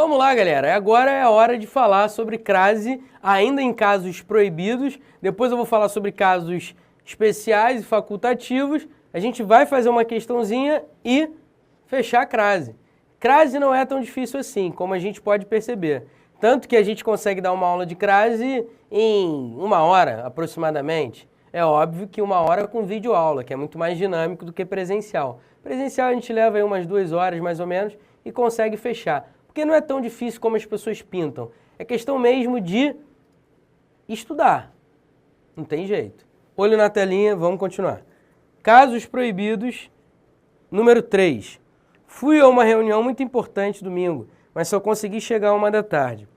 Vamos lá, galera. Agora é a hora de falar sobre crase, ainda em casos proibidos. Depois eu vou falar sobre casos especiais e facultativos. A gente vai fazer uma questãozinha e fechar a crase. Crase não é tão difícil assim, como a gente pode perceber. Tanto que a gente consegue dar uma aula de crase em 1 hora, aproximadamente. É óbvio que 1 hora com videoaula, que é muito mais dinâmico do que presencial. Presencial a gente leva aí umas 2 horas, mais ou menos, e consegue fechar. Porque não é tão difícil como as pessoas pintam. É questão mesmo de estudar. Não tem jeito. Olho na telinha, vamos continuar. Casos proibidos, número 3. Fui a uma reunião muito importante domingo, mas só consegui chegar a 1 da tarde.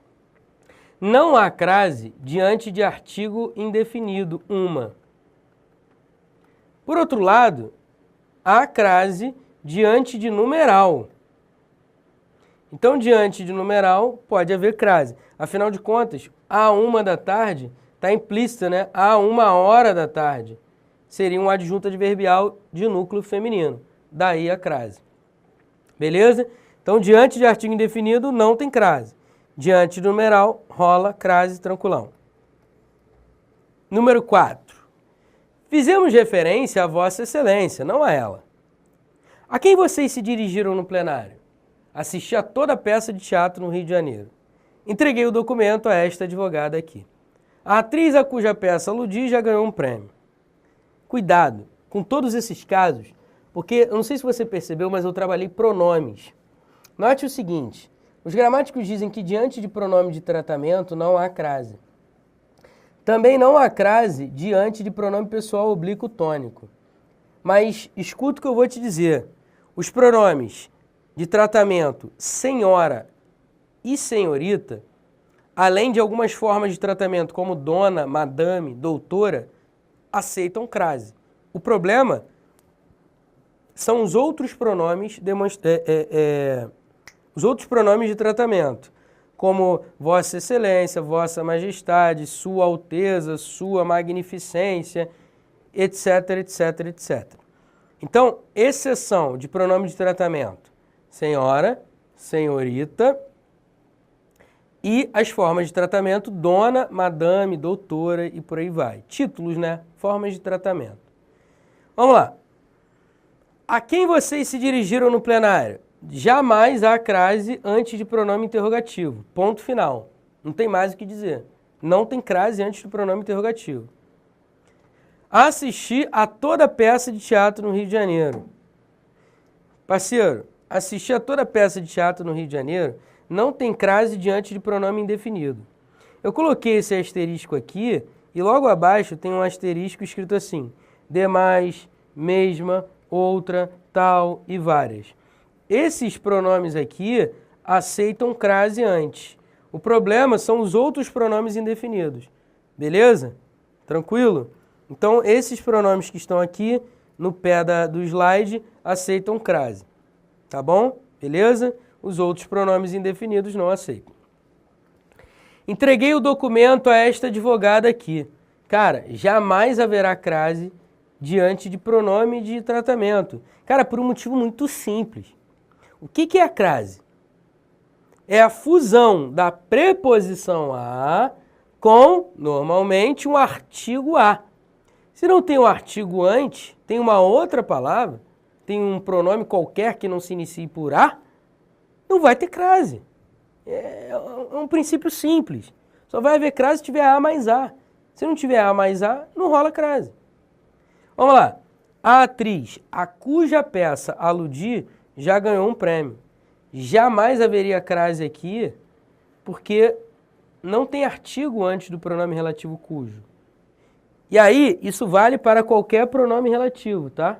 Não há crase diante de artigo indefinido, uma. Por outro lado, há crase diante de numeral. Então, diante de numeral, pode haver crase. Afinal de contas, a 1 da tarde está implícita, né? A 1 hora da tarde. Seria um adjunto adverbial de núcleo feminino. Daí a crase. Beleza? Então, diante de artigo indefinido, não tem crase. Diante de numeral, rola crase tranquilão. Número 4. Fizemos referência a Vossa Excelência, não a ela. A quem vocês se dirigiram no plenário? Assisti a toda a peça de teatro no Rio de Janeiro. Entreguei o documento a esta advogada aqui. A atriz a cuja peça aludi já ganhou um prêmio. Cuidado com todos esses casos, porque eu não sei se você percebeu, mas eu trabalhei pronomes. Note o seguinte, os gramáticos dizem que diante de pronome de tratamento não há crase. Também não há crase diante de pronome pessoal oblíquo tônico. Mas escuta o que eu vou te dizer. Os pronomes de tratamento senhora e senhorita, além de algumas formas de tratamento como dona, madame, doutora, aceitam crase. O problema são os outros pronomes de tratamento, como Vossa Excelência, Vossa Majestade, Sua Alteza, Sua Magnificência, etc, etc, etc. Então, exceção de pronome de tratamento, senhora, senhorita, e as formas de tratamento, dona, madame, doutora e por aí vai. Títulos, né? Formas de tratamento. Vamos lá. A quem vocês se dirigiram no plenário? Jamais há crase antes de pronome interrogativo. Ponto final. Não tem mais o que dizer. Não tem crase antes do pronome interrogativo. Assisti a toda a peça de teatro no Rio de Janeiro. Parceiro, assistir a toda a peça de teatro no Rio de Janeiro não tem crase diante de pronome indefinido. Eu coloquei esse asterisco aqui e logo abaixo tem um asterisco escrito assim: demais, mesma, outra, tal e várias. Esses pronomes aqui aceitam crase antes. O problema são os outros pronomes indefinidos. Beleza? Tranquilo? Então, esses pronomes que estão aqui no pé do slide aceitam crase. Tá bom? Beleza? Os outros pronomes indefinidos não aceitam. Entreguei o documento a esta advogada aqui. Cara, jamais haverá crase diante de pronome de tratamento. Cara, por um motivo muito simples. O que é a crase? É a fusão da preposição a com, normalmente, um artigo a. Se não tem um artigo antes, tem uma outra palavra, tem um pronome qualquer que não se inicie por a, não vai ter crase. É um princípio simples. Só vai haver crase se tiver a mais a. Se não tiver a mais a, não rola crase. Vamos lá. A atriz a cuja peça aludi já ganhou um prêmio. Jamais haveria crase aqui, porque não tem artigo antes do pronome relativo cujo. E aí, isso vale para qualquer pronome relativo, tá?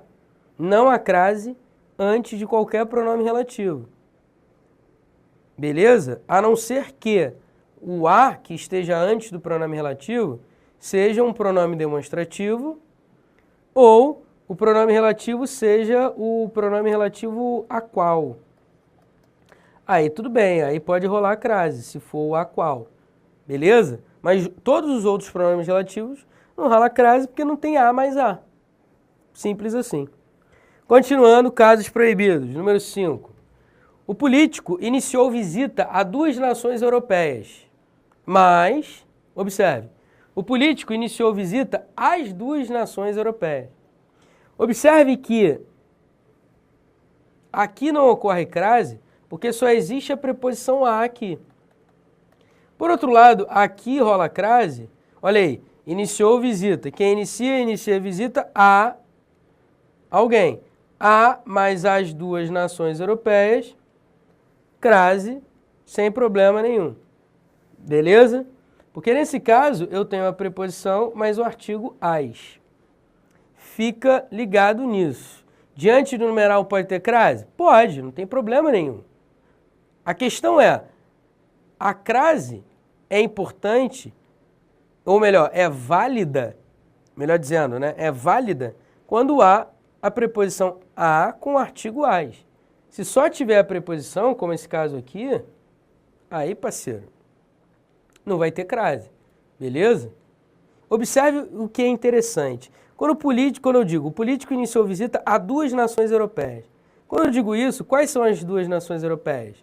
Não há crase antes de qualquer pronome relativo. Beleza? A não ser que o a que esteja antes do pronome relativo seja um pronome demonstrativo ou o pronome relativo seja o pronome relativo a qual. Aí tudo bem, aí pode rolar crase, se for o a qual. Beleza? Mas todos os outros pronomes relativos não rola crase porque não tem a mais a. Simples assim. Continuando, casos proibidos. Número 5. O político iniciou visita a 2 nações europeias. Mas, observe, o político iniciou visita às 2 nações europeias. Observe que aqui não ocorre crase, porque só existe a preposição a aqui. Por outro lado, aqui rola crase, olha aí, iniciou visita. Quem inicia visita a alguém. A mais as 2 nações europeias, crase, sem problema nenhum. Beleza? Porque nesse caso eu tenho a preposição mais o artigo as. Fica ligado nisso. Diante do numeral pode ter crase? Pode, não tem problema nenhum. A questão é, a crase é importante, ou melhor, é válida, melhor dizendo, né? É válida quando há a preposição a com o artigo as. Se só tiver a preposição, como esse caso aqui, aí, parceiro, não vai ter crase, beleza? Observe o que é interessante. Quando eu digo, o político iniciou visita a 2 nações europeias. Quando eu digo isso, quais são as 2 nações europeias?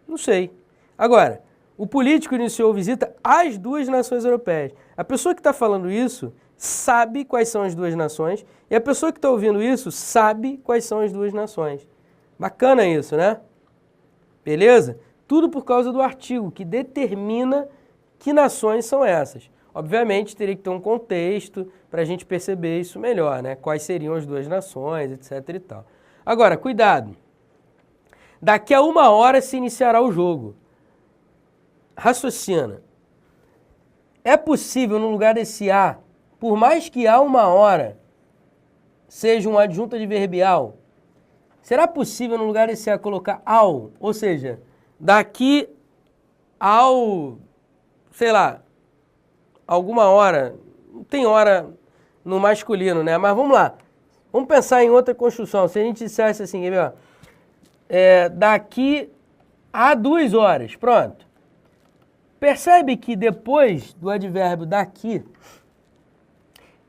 Não sei. Agora, o político iniciou visita às 2 nações europeias. A pessoa que está falando isso sabe quais são as 2 nações e a pessoa que está ouvindo isso sabe quais são as 2 nações. Bacana isso, né? Beleza? Tudo por causa do artigo que determina que nações são essas. Obviamente, teria que ter um contexto para a gente perceber isso melhor, né? Quais seriam as 2 nações, etc e tal. Agora, cuidado. Daqui a 1 hora se iniciará o jogo. Raciocina. É possível, no lugar desse a, por mais que há 1 hora seja um adjunto adverbial, será possível, no lugar desse a, colocar ao? Ou seja, daqui ao, sei lá, alguma hora, não tem hora no masculino, né? Mas vamos lá, vamos pensar em outra construção. Se a gente dissesse assim, ó, daqui a 2 horas, pronto. Percebe que depois do advérbio daqui,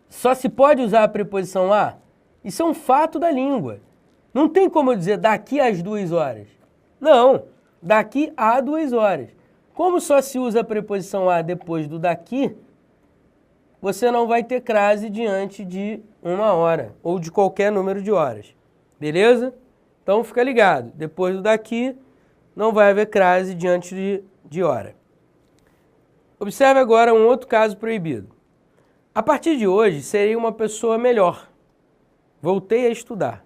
só se pode usar a preposição a? Isso é um fato da língua. Não tem como eu dizer daqui às 2 horas. Não, daqui a 2 horas. Como só se usa a preposição a depois do daqui, você não vai ter crase diante de 1 hora, ou de qualquer número de horas. Beleza? Então fica ligado, depois do daqui, não vai haver crase diante de hora. Observe agora um outro caso proibido. A partir de hoje, serei uma pessoa melhor. Voltei a estudar.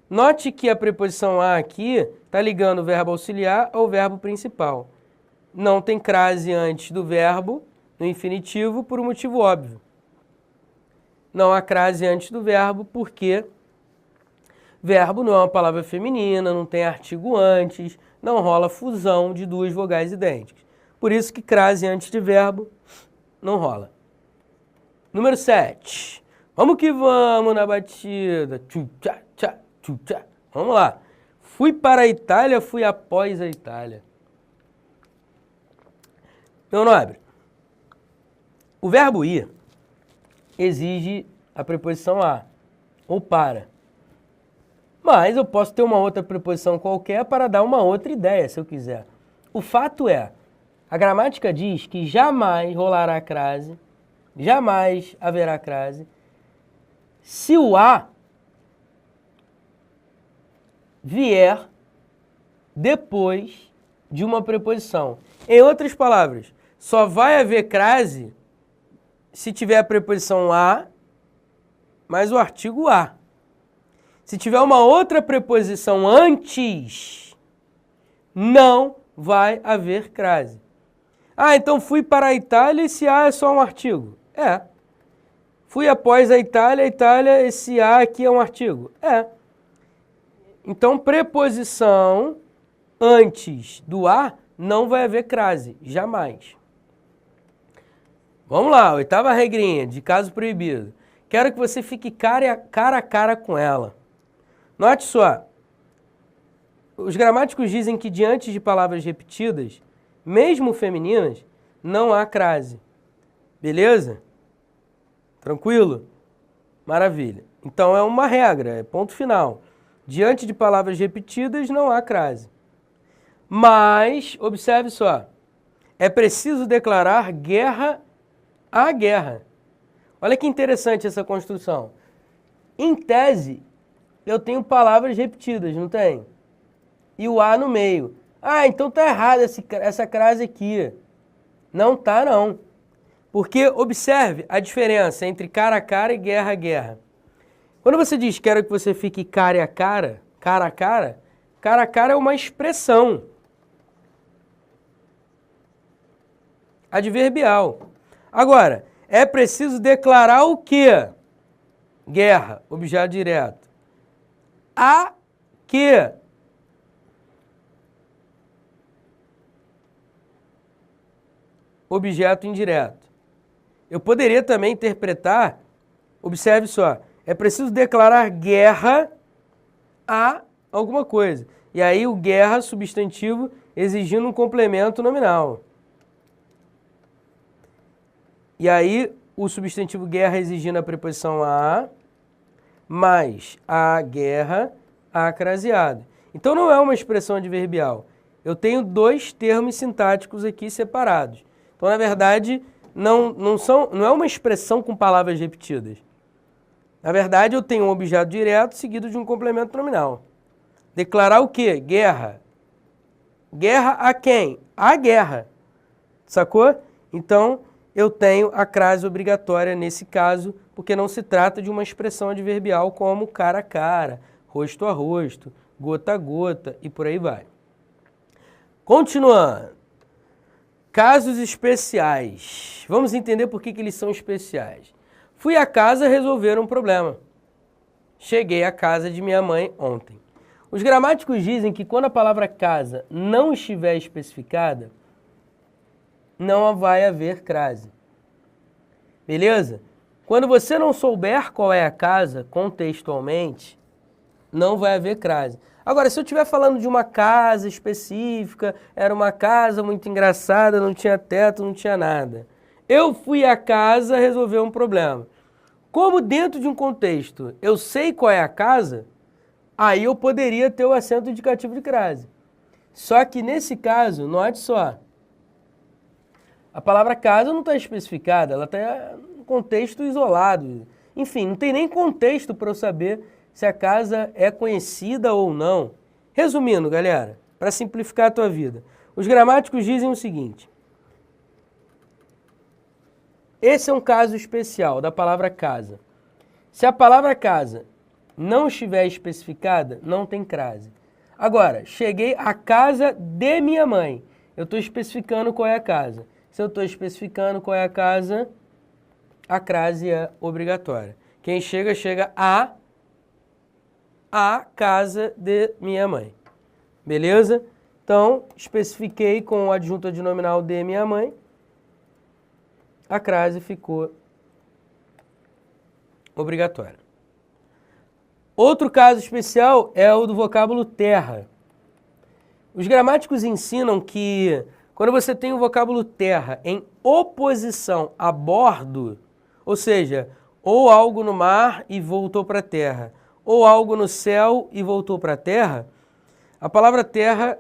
Note que a preposição a aqui está ligando o verbo auxiliar ao verbo principal. Não tem crase antes do verbo, no infinitivo, por um motivo óbvio. Não há crase antes do verbo porque verbo não é uma palavra feminina, não tem artigo antes, não rola fusão de 2 vogais idênticas. Por isso que crase antes de verbo não rola. Número 7. Vamos que vamos na batida. Tchá, tchá, tchá. Vamos lá. Fui para a Itália, fui após a Itália. Meu nobre, o verbo ir exige a preposição a, ou para. Mas eu posso ter uma outra preposição qualquer para dar uma outra ideia, se eu quiser. O fato é, a gramática diz que jamais rolará crase, jamais haverá crase, se o a vier depois de uma preposição. Em outras palavras, só vai haver crase se tiver a preposição a mais o artigo a. Se tiver uma outra preposição antes, não vai haver crase. Ah, então fui para a Itália, esse a é só um artigo? É. Fui após a Itália, esse a aqui é um artigo? É. Então, preposição antes do a, não vai haver crase, jamais. Vamos lá, 8ª regrinha de caso proibido. Quero que você fique cara a cara com ela. Note só, os gramáticos dizem que diante de palavras repetidas, mesmo femininas, não há crase. Beleza? Tranquilo? Maravilha. Então é uma regra, é ponto final. Diante de palavras repetidas, não há crase. Mas, observe só, é preciso declarar guerra à guerra. Olha que interessante essa construção. Em tese, eu tenho palavras repetidas, não tem? E o A no meio. Ah, então tá errado essa crase aqui. Não tá, não. Porque observe a diferença entre cara a cara e guerra a guerra. Quando você diz quero que você fique cara a cara, cara a cara é uma expressão adverbial. Agora, é preciso declarar o quê? Guerra, objeto direto. A que? Objeto indireto. Eu poderia também interpretar, observe só, é preciso declarar guerra a alguma coisa. E aí o guerra, substantivo, exigindo um complemento nominal. E aí o substantivo guerra exigindo a preposição a, mais a guerra, a craseado. Então não é uma expressão adverbial. Eu tenho dois termos sintáticos aqui separados. Então, na verdade, não é uma expressão com palavras repetidas. Na verdade, eu tenho um objeto direto seguido de um complemento nominal. Declarar o quê? Guerra. Guerra a quem? A guerra. Sacou? Então, eu tenho a crase obrigatória nesse caso, porque não se trata de uma expressão adverbial como cara a cara, rosto a rosto, gota a gota e por aí vai. Continuando. Casos especiais. Vamos entender por que eles são especiais. Fui à casa resolver um problema. Cheguei à casa de minha mãe ontem. Os gramáticos dizem que quando a palavra casa não estiver especificada, não vai haver crase. Beleza? Quando você não souber qual é a casa, contextualmente, não vai haver crase. Agora, se eu estiver falando de uma casa específica, era uma casa muito engraçada, não tinha teto, não tinha nada. Eu fui à casa resolver um problema. Como dentro de um contexto eu sei qual é a casa, aí eu poderia ter o acento indicativo de crase. Só que nesse caso, note só, a palavra casa não está especificada, ela está em contexto isolado. Enfim, não tem nem contexto para eu saber se a casa é conhecida ou não. Resumindo, galera, para simplificar a tua vida, os gramáticos dizem o seguinte. Esse é um caso especial da palavra casa. Se a palavra casa não estiver especificada, não tem crase. Agora, cheguei à casa de minha mãe. Eu estou especificando qual é a casa. Se eu estou especificando qual é a casa, a crase é obrigatória. Quem chega, chega a casa de minha mãe. Beleza? Então, especifiquei com o adjunto adnominal de minha mãe. A crase ficou obrigatória. Outro caso especial é o do vocábulo terra. Os gramáticos ensinam que quando você tem o vocábulo terra em oposição a bordo, ou seja, ou algo no mar e voltou para a terra, ou algo no céu e voltou para a terra, a palavra terra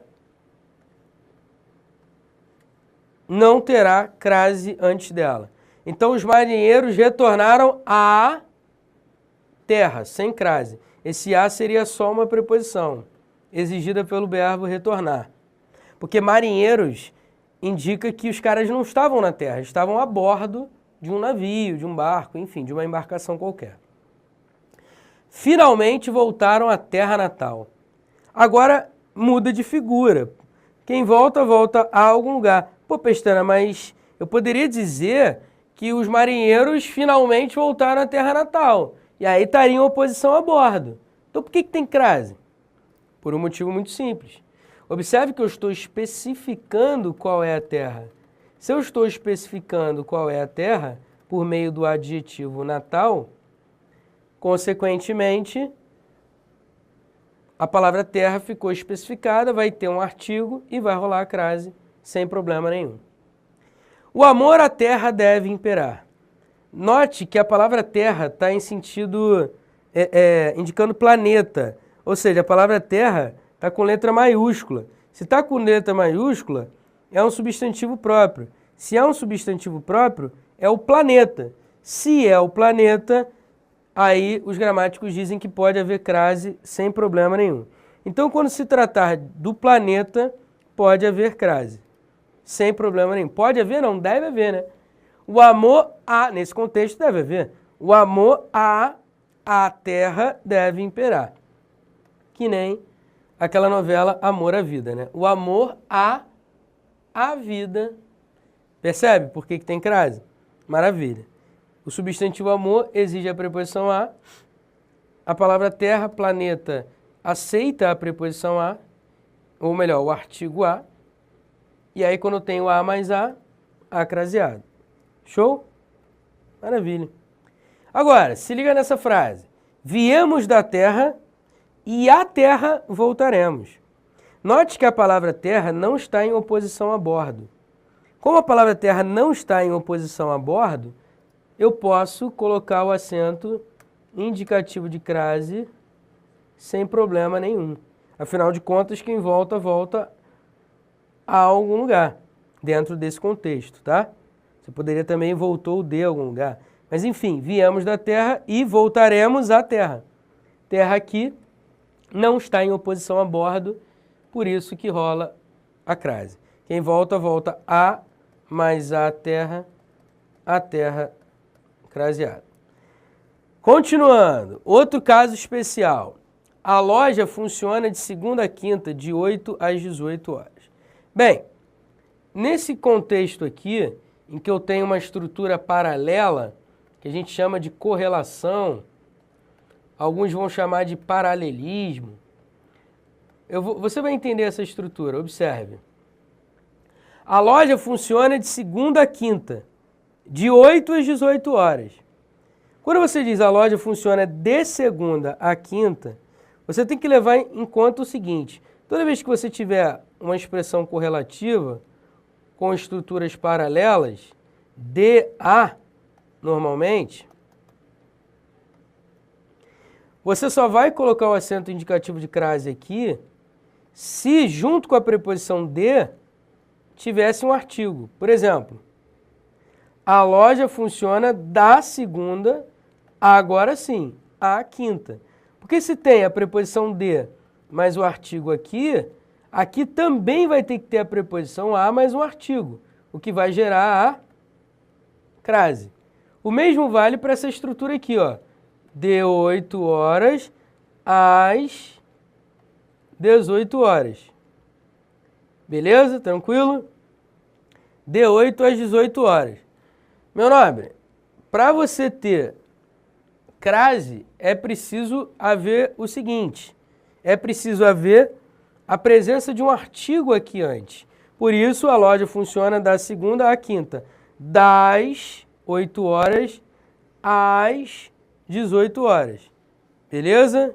não terá crase antes dela. Então os marinheiros retornaram à terra, sem crase. Esse a seria só uma preposição, exigida pelo verbo retornar. Porque marinheiros indica que os caras não estavam na terra, estavam a bordo de um navio, de um barco, enfim, de uma embarcação qualquer. Finalmente voltaram à terra natal. Agora muda de figura. Quem volta, volta a algum lugar. Pô, Pestana, mas eu poderia dizer que os marinheiros finalmente voltaram à terra natal. E aí estariam em oposição a bordo. Então por que tem crase? Por um motivo muito simples. Observe que eu estou especificando qual é a terra. Se eu estou especificando qual é a terra, por meio do adjetivo natal, consequentemente, a palavra terra ficou especificada, vai ter um artigo e vai rolar a crase sem problema nenhum. O amor à terra deve imperar. Note que a palavra terra está em sentido indicando planeta, Ou seja, a palavra terra está com letra maiúscula. Se está com letra maiúscula, é um substantivo próprio. Se é um substantivo próprio, é o planeta. Se é o planeta, aí os gramáticos dizem que pode haver crase sem problema nenhum. Então, quando se tratar do planeta, pode haver crase. Sem problema nenhum. Pode haver? Não, deve haver, né? O amor a, nesse contexto, deve haver. O amor a terra deve imperar. Que nem aquela novela Amor à Vida, né? O amor a vida. Percebe por que tem crase? Maravilha. O substantivo amor exige a preposição a. A palavra terra, planeta, aceita a preposição a. Ou melhor, o artigo a. E aí, quando tem o a mais a craseado. Show? Maravilha. Agora, se liga nessa frase. Viemos da terra e à terra voltaremos. Note que a palavra terra não está em oposição a bordo. Como a palavra terra não está em oposição a bordo, eu posso colocar o acento indicativo de crase sem problema nenhum. Afinal de contas, quem volta, volta a algum lugar dentro desse contexto, tá? Você poderia também voltou de algum lugar. Mas enfim, viemos da terra e voltaremos à terra. Terra aqui não está em oposição a bordo, por isso que rola a crase. Quem volta, volta a mais a terra craseada. Continuando, outro caso especial. A loja funciona de segunda a quinta, de 8 às 18 horas. Bem, nesse contexto aqui, em que eu tenho uma estrutura paralela, que a gente chama de correlação, alguns vão chamar de paralelismo. Você vai entender essa estrutura, observe. A loja funciona de segunda a quinta, de 8 às 18 horas. Quando você diz a loja funciona de segunda a quinta, você tem que levar em conta o seguinte: toda vez que você tiver uma expressão correlativa com estruturas paralelas, de a, normalmente, você só vai colocar o acento indicativo de crase aqui se, junto com a preposição de, tivesse um artigo. Por exemplo, a loja funciona da segunda, agora sim, à quinta. Porque se tem a preposição de mais o artigo aqui, aqui também vai ter que ter a preposição a mais um artigo, o que vai gerar a crase. O mesmo vale para essa estrutura aqui, ó. De 8 horas às 18 horas. Beleza? Tranquilo? De 8 às 18 horas. Meu nobre, para você ter crase, é preciso haver o seguinte. É preciso haver a presença de um artigo aqui antes. Por isso, a loja funciona da segunda à quinta. Das 8 horas às 18 horas. Beleza?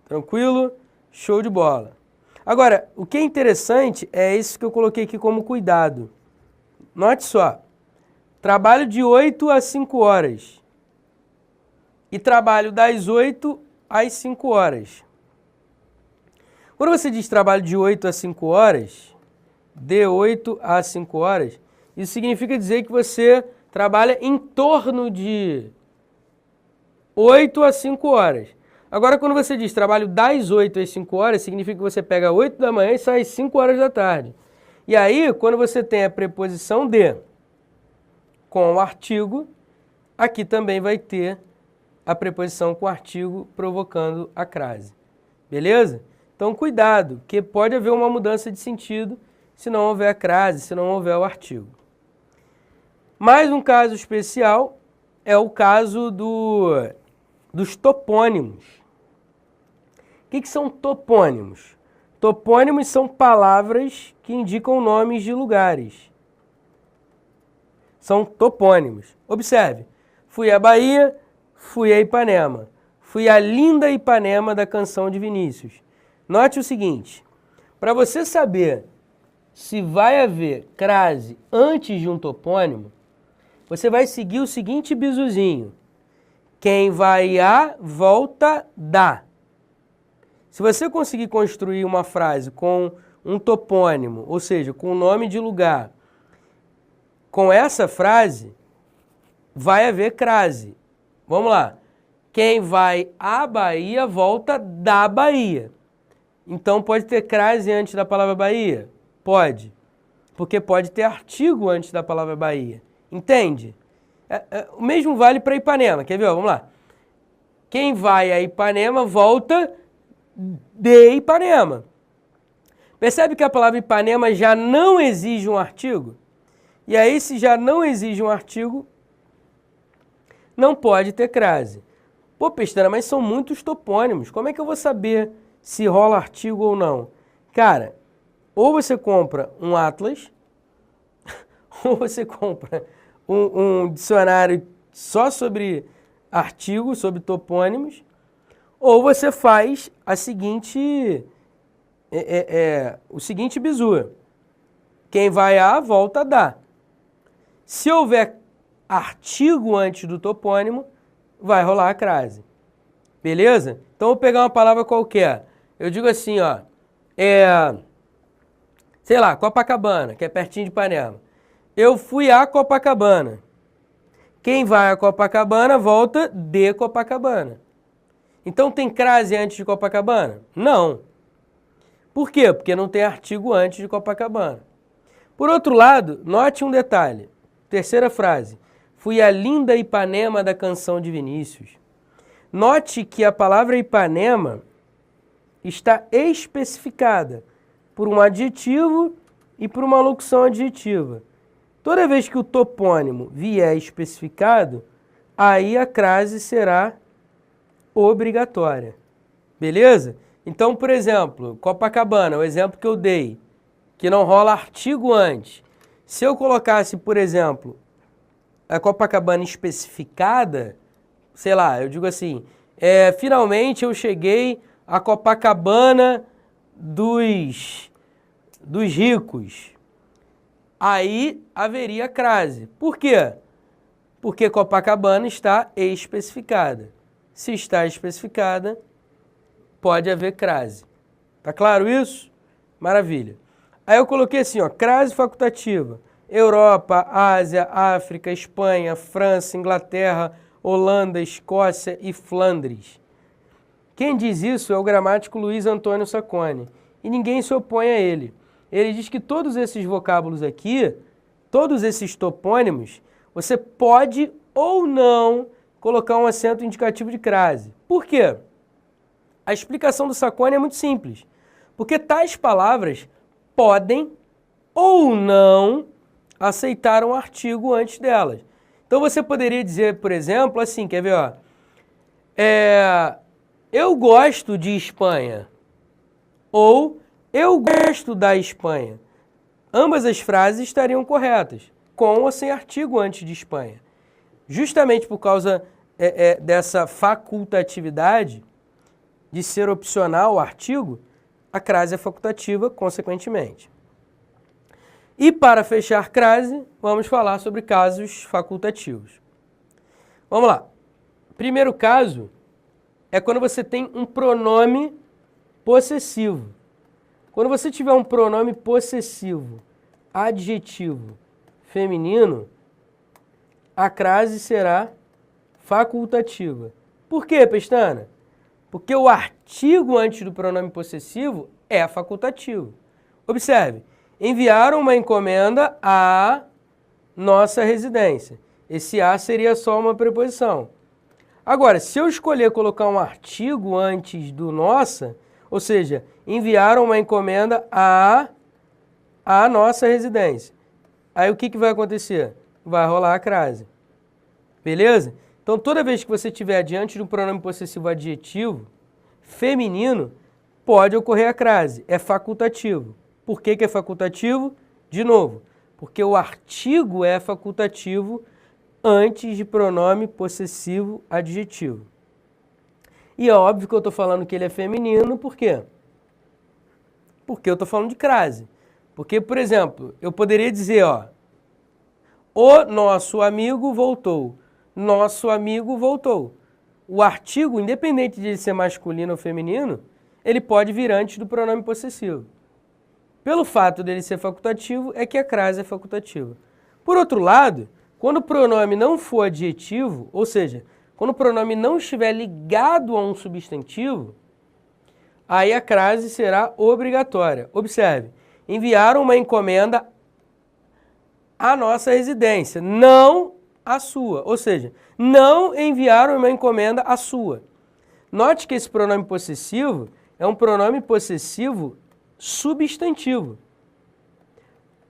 Tranquilo? Show de bola. Agora, o que é interessante é isso que eu coloquei aqui como cuidado. Note só. Trabalho de 8 a 5 horas. E trabalho das 8 às 5 horas. Quando você diz trabalho de 8 a 5 horas, de 8 a 5 horas, isso significa dizer que você trabalha em torno de 8 a 5 horas. Agora, quando você diz trabalho das 8 às 5 horas, significa que você pega 8 da manhã e sai às 5 horas da tarde. E aí, quando você tem a preposição de com o artigo, aqui também vai ter a preposição com o artigo provocando a crase. Beleza? Então, cuidado, que pode haver uma mudança de sentido se não houver a crase, se não houver o artigo. Mais um caso especial é o caso dos topônimos. O que são topônimos? Topônimos são palavras que indicam nomes de lugares. São topônimos. Observe, fui à Bahia, fui a Ipanema. Fui à linda Ipanema da canção de Vinícius. Note o seguinte, para você saber se vai haver crase antes de um topônimo, você vai seguir o seguinte bizuzinho. Quem vai a, volta da. Se você conseguir construir uma frase com um topônimo, ou seja, com o nome de lugar, com essa frase, vai haver crase. Vamos lá. Quem vai à Bahia, volta da Bahia. Então, pode ter crase antes da palavra Bahia? Pode. Porque pode ter artigo antes da palavra Bahia. Entende? O mesmo vale para Ipanema. Quer ver? Vamos lá. Quem vai a Ipanema, volta de Ipanema. Percebe que a palavra Ipanema já não exige um artigo? E aí, se já não exige um artigo, não pode ter crase. Pô, Pestana, mas são muitos topônimos. Como é que eu vou saber se rola artigo ou não? Cara, ou você compra um atlas, ou você compra um dicionário só sobre artigos, sobre topônimos, ou você faz a seguinte, o seguinte bizu. Quem vai a, volta dá. Se houver artigo antes do topônimo, vai rolar a crase. Beleza? Então, eu vou pegar uma palavra qualquer. Eu digo assim, ó, sei lá, Copacabana, que é pertinho de Ipanema. Eu fui a Copacabana. Quem vai a Copacabana, volta de Copacabana. Então, tem crase antes de Copacabana? Não. Por quê? Porque não tem artigo antes de Copacabana. Por outro lado, note um detalhe. Terceira frase. Fui a linda Ipanema da canção de Vinícius. Note que a palavra Ipanema está especificada por um adjetivo e por uma locução adjetiva. Toda vez que o topônimo vier especificado, aí a crase será obrigatória. Beleza? Então, por exemplo, Copacabana, o exemplo que eu dei, que não rola artigo antes. Se eu colocasse, por exemplo, a Copacabana especificada, sei lá, eu digo assim, finalmente eu cheguei à Copacabana dos ricos. Aí haveria crase. Por quê? Porque Copacabana está especificada. Se está especificada, pode haver crase. Tá claro isso? Maravilha. Aí eu coloquei assim, ó, crase facultativa. Europa, Ásia, África, Espanha, França, Inglaterra, Holanda, Escócia e Flandres. Quem diz isso é o gramático Luiz Antônio Sacconi. E ninguém se opõe a ele. Ele diz que todos esses vocábulos aqui, todos esses topônimos, você pode ou não colocar um acento indicativo de crase. Por quê? A explicação do Sacconi é muito simples. Porque tais palavras podem ou não aceitar um artigo antes delas. Então você poderia dizer, por exemplo, assim, quer ver, ó? Eu gosto de Espanha. Ou eu gosto da Espanha. Ambas as frases estariam corretas, com ou sem artigo antes de Espanha. Justamente por causa dessa facultatividade de ser opcional o artigo, a crase é facultativa, consequentemente. E para fechar crase, vamos falar sobre casos facultativos. Vamos lá. Primeiro caso é quando você tem um pronome possessivo. Quando você tiver um pronome possessivo, adjetivo, feminino, a crase será facultativa. Por quê, Pestana? Porque o artigo antes do pronome possessivo é facultativo. Observe, enviaram uma encomenda à nossa residência. Esse a seria só uma preposição. Agora, se eu escolher colocar um artigo antes do nossa, ou seja, enviaram uma encomenda à nossa residência. Aí o que vai acontecer? Vai rolar a crase. Beleza? Então, toda vez que você tiver diante de um pronome possessivo adjetivo feminino, pode ocorrer a crase. É facultativo. Por que é facultativo? De novo, porque o artigo é facultativo antes de pronome possessivo adjetivo. E é óbvio que eu estou falando que ele é feminino, por quê? Porque eu estou falando de crase. Porque, por exemplo, eu poderia dizer, ó, o nosso amigo voltou. Nosso amigo voltou. O artigo, independente de ele ser masculino ou feminino, ele pode vir antes do pronome possessivo. Pelo fato dele ser facultativo, é que a crase é facultativa. Por outro lado, quando o pronome não for adjetivo, ou seja, quando o pronome não estiver ligado a um substantivo, aí a crase será obrigatória. Observe, enviaram uma encomenda à nossa residência, não à sua. Ou seja, não enviaram uma encomenda à sua. Note que esse pronome possessivo é um pronome possessivo substantivo.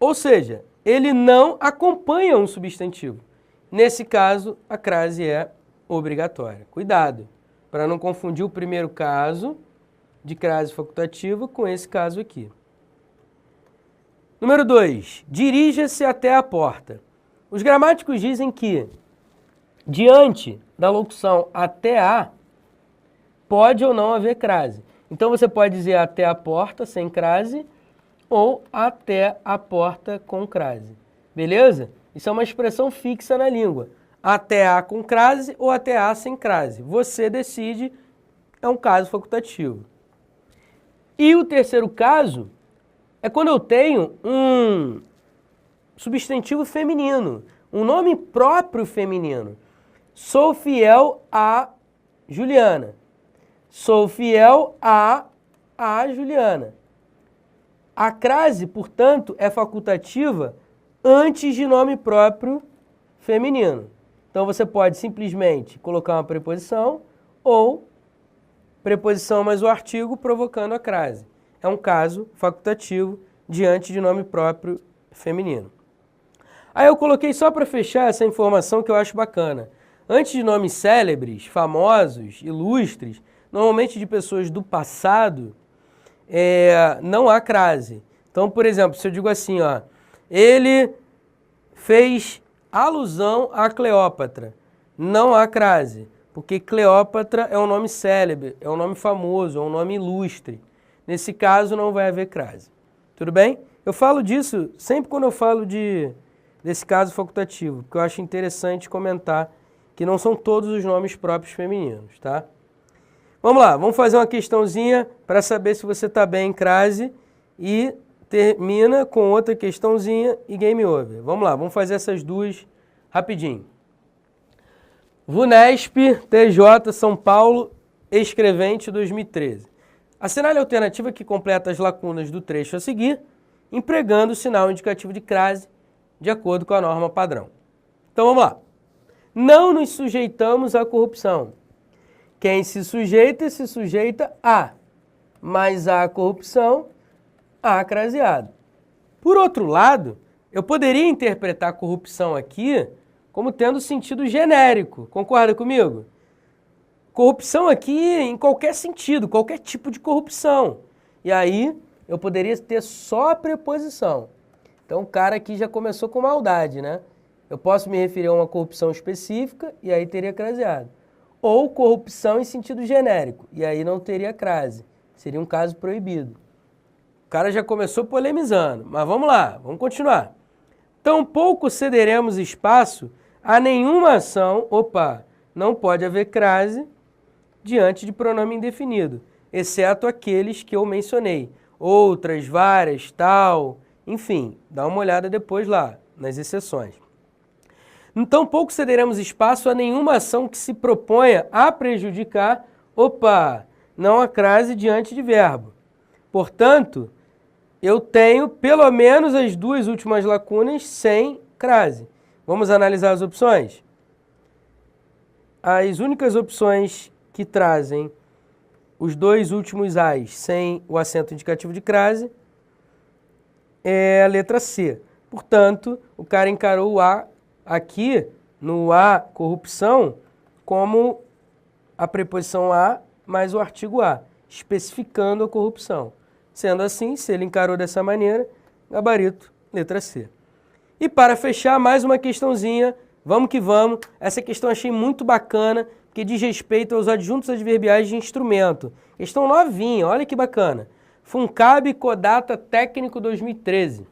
Ou seja, ele não acompanha um substantivo. Nesse caso, a crase é obrigatória. Cuidado, para não confundir o primeiro caso de crase facultativa com esse caso aqui. Número 2. Dirija-se até a porta. Os gramáticos dizem que, diante da locução até a, pode ou não haver crase. Então, você pode dizer até a porta sem crase ou até a porta com crase. Beleza? Isso é uma expressão fixa na língua. Até a com crase ou até a sem crase. Você decide, é um caso facultativo. E o terceiro caso é quando eu tenho um substantivo feminino, um nome próprio feminino. Sou fiel a Juliana. Sou fiel a Juliana. A crase, portanto, é facultativa antes de nome próprio feminino. Então, você pode simplesmente colocar uma preposição ou preposição mais o artigo provocando a crase. É um caso facultativo diante de nome próprio feminino. Aí eu coloquei só para fechar essa informação que eu acho bacana. Antes de nomes célebres, famosos, ilustres, normalmente de pessoas do passado, não há crase. Então, por exemplo, se eu digo assim, ó, ele fez alusão a Cleópatra, não há crase, porque Cleópatra é um nome célebre, é um nome famoso, é um nome ilustre. Nesse caso, não vai haver crase. Tudo bem? Eu falo disso sempre quando eu falo desse caso facultativo, porque eu acho interessante comentar que não são todos os nomes próprios femininos, tá? Vamos lá, vamos fazer uma questãozinha para saber se você está bem em crase e termina com outra questãozinha e game over. Vamos lá, vamos fazer essas duas rapidinho. VUNESP, TJ, São Paulo, escrevente 2013. Assinale a alternativa que completa as lacunas do trecho a seguir, empregando o sinal indicativo de crase de acordo com a norma padrão. Então vamos lá. Não nos sujeitamos à corrupção. Quem se sujeita a, mas a corrupção, a craseado. Por outro lado, eu poderia interpretar a corrupção aqui como tendo sentido genérico. Concorda comigo? Corrupção aqui em qualquer sentido, qualquer tipo de corrupção. E aí eu poderia ter só a preposição. Então o cara aqui já começou com maldade, né? Eu posso me referir a uma corrupção específica e aí teria craseado. Ou corrupção em sentido genérico, e aí não teria crase. Seria um caso proibido. O cara já começou polemizando, mas vamos lá, vamos continuar. Tampouco cederemos espaço a nenhuma ação, não pode haver crase diante de pronome indefinido, exceto aqueles que eu mencionei. Outras, várias, tal, enfim, dá uma olhada depois lá, nas exceções. Então, pouco cederemos espaço a nenhuma ação que se proponha a prejudicar, não há crase diante de verbo. Portanto, eu tenho pelo menos as duas últimas lacunas sem crase. Vamos analisar as opções? As únicas opções que trazem os dois últimos As sem o acento indicativo de crase é a letra C. Portanto, o cara encarou o A aqui, no A, corrupção, como a preposição a mais o artigo a, especificando a corrupção. Sendo assim, se ele encarou dessa maneira, gabarito, letra C. E para fechar, mais uma questãozinha, vamos que vamos. Essa questão achei muito bacana, porque diz respeito aos adjuntos adverbiais de instrumento. Questão novinha, olha que bacana. Funcab Codata Técnico 2013.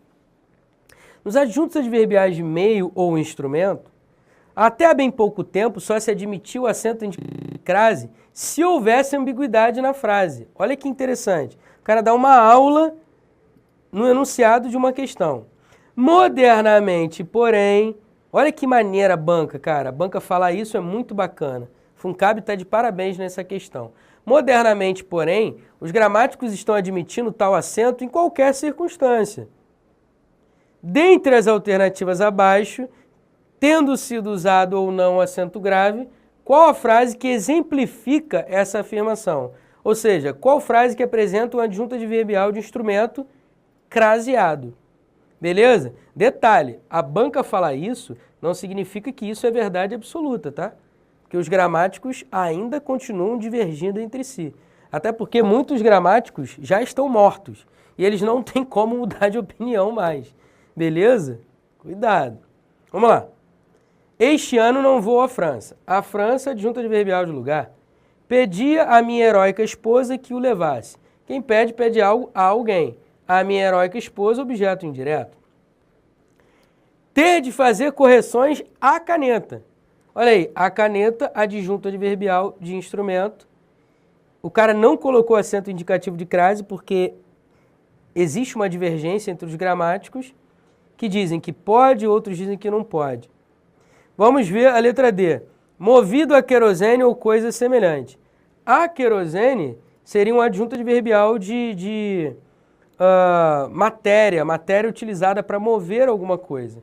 Nos adjuntos adverbiais de meio ou instrumento, Até há bem pouco tempo, só se admitia o acento indicativo de crase se houvesse ambiguidade na frase. Olha que interessante. O cara dá uma aula no enunciado de uma questão. Modernamente, porém, olha que maneira a banca, cara. A banca falar isso é muito bacana. Funcab está de parabéns nessa questão. Modernamente, porém, os gramáticos estão admitindo tal acento em qualquer circunstância. Dentre as alternativas abaixo, tendo sido usado ou não o acento grave, qual a frase que exemplifica essa afirmação? Ou seja, qual frase que apresenta uma adjunta adverbial de instrumento craseado? Beleza? Detalhe, a banca falar isso não significa que isso é verdade absoluta, tá? Porque os gramáticos ainda continuam divergindo entre si. Até porque muitos gramáticos já estão mortos e eles não têm como mudar de opinião mais. Beleza? Cuidado. Vamos lá. Este ano não vou à França. A França, adjunta adverbial de lugar. Pedia à minha heróica esposa que o levasse. Quem pede, pede algo a alguém. A minha heróica esposa, objeto indireto. Ter de fazer correções à caneta. Olha aí, a caneta, adjunto adverbial de instrumento. O cara não colocou acento indicativo de crase porque existe uma divergência entre os gramáticos que dizem que pode, outros dizem que não pode. Vamos ver a letra D. Movido a querosene ou coisa semelhante. A querosene seria um adjunto adverbial de matéria utilizada para mover alguma coisa.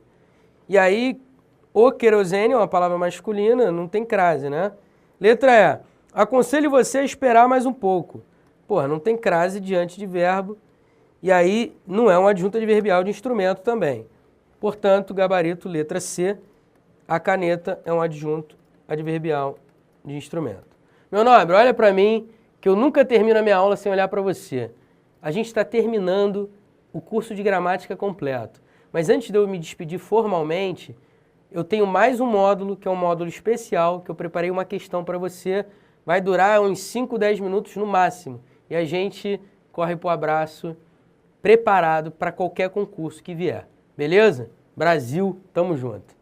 E aí, o querosene é uma palavra masculina, não tem crase, né? Letra E. Aconselho você a esperar mais um pouco. Porra, não tem crase diante de verbo. E aí, não é um adjunto adverbial de instrumento também. Portanto, gabarito, letra C. A caneta é um adjunto adverbial de instrumento. Meu nobre, olha para mim, que eu nunca termino a minha aula sem olhar para você. A gente está terminando o curso de gramática completo. Mas antes de eu me despedir formalmente, eu tenho mais um módulo, que é um módulo especial, que eu preparei uma questão para você. Vai durar uns 5, 10 minutos no máximo. E a gente corre pro abraço preparado para qualquer concurso que vier. Beleza? Brasil, tamo junto.